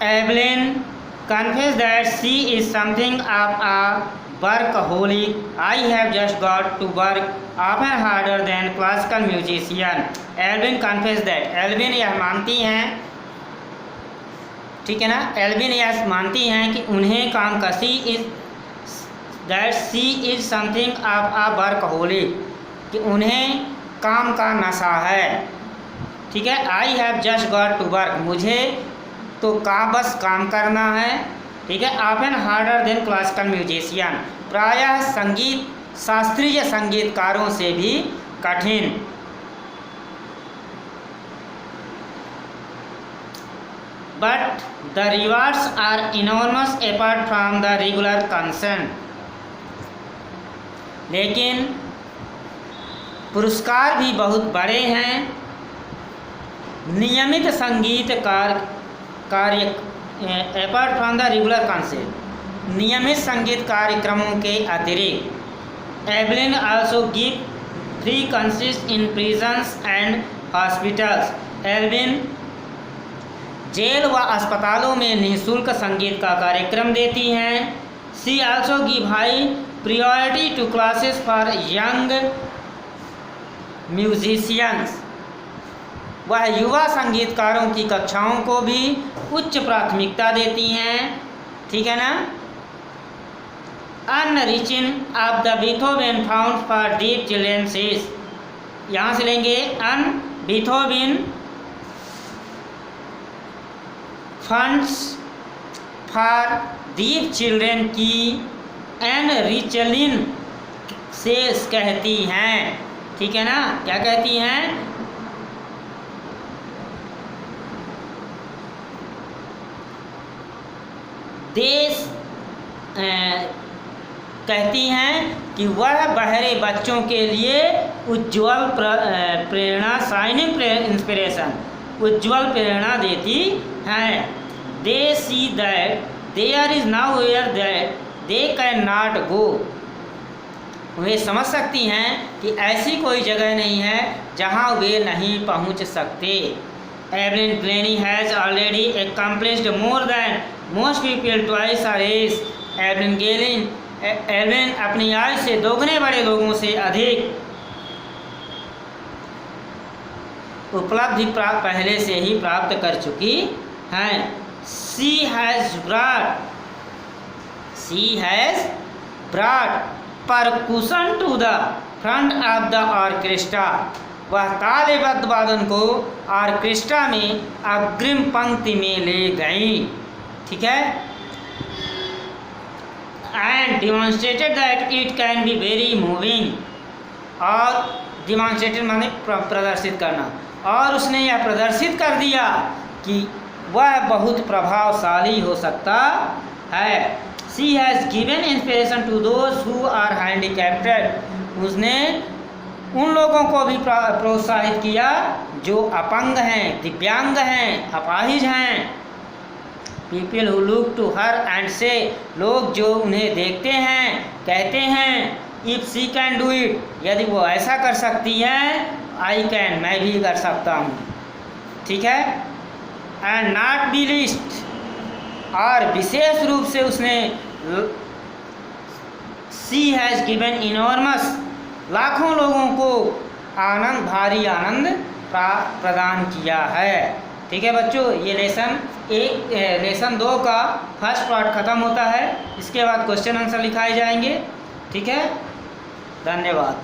Evelyn confessed that she is something of a workaholic. I have just got to work often harder than classical musician. Evelyn confessed that. Evelyn यह मानती हैं, ठीक है ना, Alvin यह मानती हैं कि उन्हें काम का that she is something of a workaholic, कि उन्हें काम का नशा है, ठीक है। I have just got to work, मुझे तो बस काम करना है, ठीक है। Often harder than classical musician, प्रायः शास्त्रीय संगीतकारों से भी कठिन। But the rewards are enormous apart from the regular concern. लेकिन पुरस्कार भी बहुत बड़े हैं नियमित संगीत कार्य apart from the regular concert, नियमित संगीत कार्यक्रमों के अतिरिक्त। Evelyn also give free concerts in prisons and hospitals. Evelyn जेल व अस्पतालों में निःशुल्क संगीत का कार्यक्रम देती हैं। She also give high priority to classes for young musicians, वह युवा संगीतकारों की कक्षाओं को भी उच्च प्राथमिकता देती हैं, ठीक है ना। Enriching of the Beethoven fund for deep children's, यहाँ से लेंगे Beethoven funds for deep children की एन रिचलिन से कहती हैं, ठीक है ना। क्या कहती हैं? देश कहती हैं कि वह बहरे बच्चों के लिए उज्ज्वल प्रेरणा, शाइनिंग इंस्पिरेशन, उज्ज्वल प्रेरणा देती हैं। They see that there is now where that they can not go, वे समझ सकती हैं कि ऐसी कोई जगह नहीं है जहां वे नहीं पहुंच सकते। Evelyn Glennie has already accomplished more than most people twice her age. Evelyn अपनी आयु से दोगुने बड़े लोगों से अधिक उपलब्धि पहले से ही प्राप्त कर चुकी हैं। She has brought percussion to the front of the orchestra. वह तालबद्ध वादन को ऑर्केस्ट्रा में अग्रिम पंक्ति में ले गई, ठीक है। And demonstrated that it can be very moving, और demonstrated माने प्रदर्शित करना, और उसने यह प्रदर्शित कर दिया कि वह बहुत प्रभावशाली हो सकता है। She has given inspiration to those who are handicapped. उसने उन लोगों को भी प्रोत्साहित किया जो अपंग हैं, दिव्यांग हैं, अपाहिज हैं। People who look to her and say, लोग जो उन्हें देखते हैं कहते हैं if she can do it, यदि वो ऐसा कर सकती है I can, मैं भी कर सकता हूँ, ठीक है। And not be least, और विशेष रूप से उसने she has given enormous, लाखों लोगों को आनंद, भारी आनंद प्रदान किया है, ठीक है बच्चों। ये लेसन 2 का फर्स्ट पार्ट ख़त्म होता है। इसके बाद क्वेश्चन आंसर लिखाए जाएंगे, ठीक है। धन्यवाद।